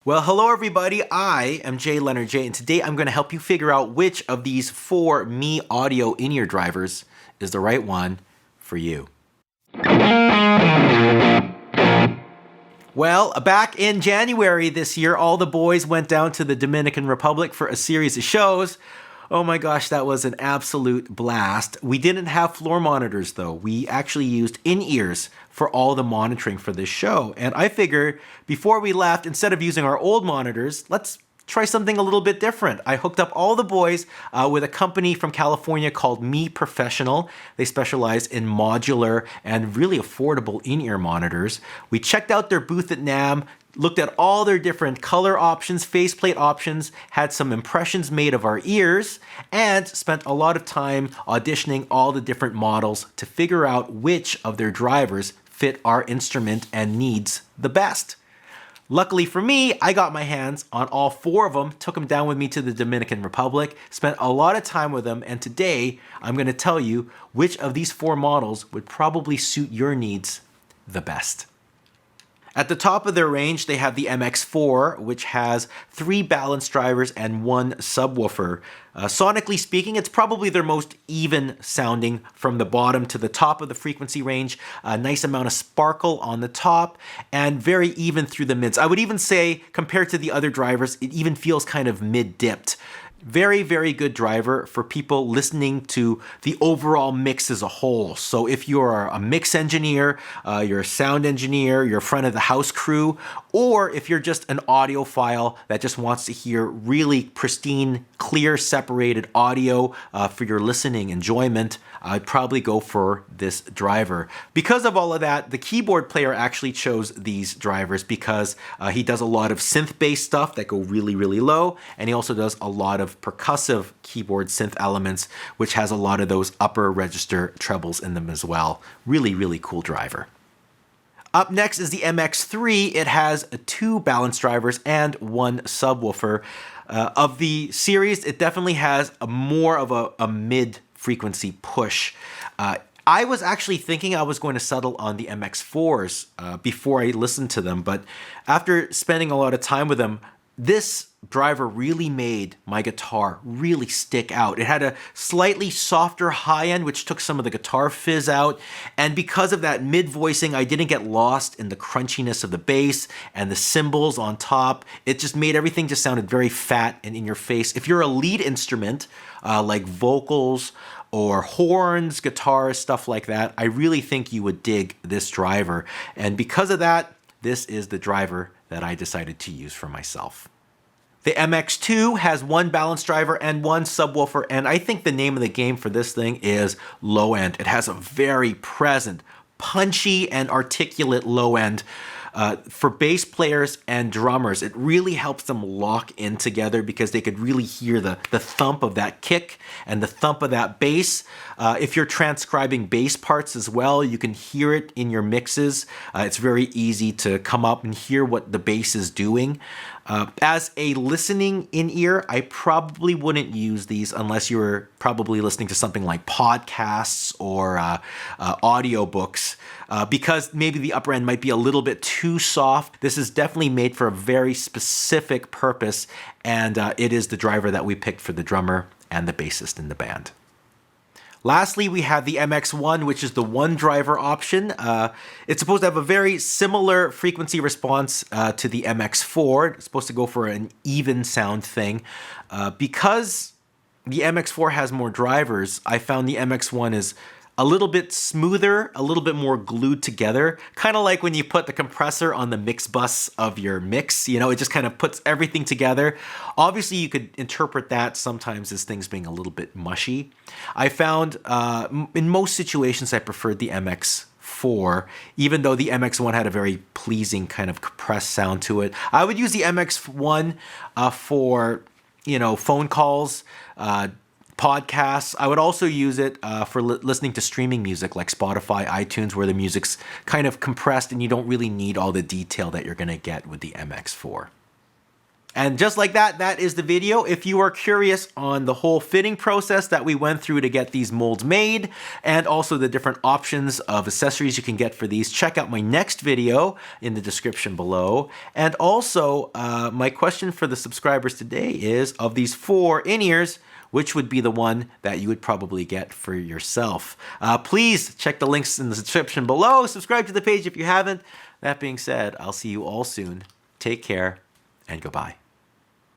Well, hello everybody, I am JayLeonardJ, and today I'm going to help you figure out which of these 4 MEE audio in-ear drivers is the right one for you. Well, back in January this year, all the boys went down to the Dominican Republic for a series of shows. Oh my gosh, that was an absolute blast. We didn't have floor monitors though. We actually used in-ears for all the monitoring for this show. And I figured before we left, instead of using our old monitors, let's try something a little bit different. I hooked up all the boys with a company from California called MEE Professional. They specialize in modular and really affordable in-ear monitors. We checked out their booth at NAMM, looked at all their different color options, faceplate options, had some impressions made of our ears, and spent a lot of time auditioning all the different models to figure out which of their drivers fit our instrument and needs the best. Luckily for me, I got my hands on all 4 of them, took them down with me to the Dominican Republic, spent a lot of time with them, and today I'm going to tell you which of these 4 models would probably suit your needs the best. At the top of their range, they have the MX4, which has 3 balance drivers and 1 subwoofer. Sonically speaking, it's probably their most even sounding from the bottom to the top of the frequency range. A nice amount of sparkle on the top and very even through the mids. I would even say, compared to the other drivers, it even feels kind of mid-dipped. Very, very good driver for people listening to the overall mix as a whole. So if you're a mix engineer, you're a sound engineer, you're a front of the house crew, or if you're just an audiophile that just wants to hear really pristine, clear, separated audio for your listening enjoyment, I'd probably go for this driver. Because of all of that, the keyboard player actually chose these drivers because he does a lot of synth-based stuff that go really, really low, and he also does a lot of percussive keyboard synth elements, which has a lot of those upper register trebles in them as well. Really, really cool driver. Up next is the MX3. It has 2 balance drivers and 1 subwoofer. Of the series, it definitely has more of a mid-frequency push. I was actually thinking I was going to settle on the MX4s before I listened to them, but after spending a lot of time with them, this driver really made my guitar really stick out. It had a slightly softer high end, which took some of the guitar fizz out. And because of that mid-voicing, I didn't get lost in the crunchiness of the bass and the cymbals on top. It just made everything just sounded very fat and in your face. If you're a lead instrument, like vocals or horns, guitars, stuff like that, I really think you would dig this driver. And because of that, this is the driver that I decided to use for myself. The MX2 has 1 balance driver and 1 subwoofer, and I think the name of the game for this thing is low end. It has a very present, punchy, and articulate low end. For bass players and drummers, it really helps them lock in together because they could really hear the thump of that kick and the thump of that bass. If you're transcribing bass parts as well, you can hear it in your mixes. It's very easy to come up and hear what the bass is doing. As a listening in-ear, I probably wouldn't use these unless you were probably listening to something like podcasts or audiobooks, because maybe the upper end might be a little bit too soft. This is definitely made for a very specific purpose, and it is the driver that we picked for the drummer and the bassist in the band. Lastly, we have the MX1, which is the 1 driver option. It's supposed to have a very similar frequency response to the MX4. It's supposed to go for an even sound thing. Because the MX4 has more drivers, I found the MX1 is a little bit smoother, a little bit more glued together, kind of like when you put the compressor on the mix bus of your mix, it just kind of puts everything together. Obviously, you could interpret that sometimes as things being a little bit mushy. I found in most situations I preferred the MX4, even though the MX1 had a very pleasing kind of compressed sound to it. I would use the MX1 for, phone calls, podcasts. I would also use it for listening to streaming music like Spotify, iTunes, where the music's kind of compressed and you don't really need all the detail that you're going to get with the MX4. And just like that, that is the video. If you are curious on the whole fitting process that we went through to get these molds made, and also the different options of accessories you can get for these, check out my next video in the description below. And also, my question for the subscribers today is, of these 4 in-ears, which would be the one that you would probably get for yourself? Please check the links in the description below. Subscribe to the page if you haven't. That being said, I'll see you all soon. Take care and goodbye.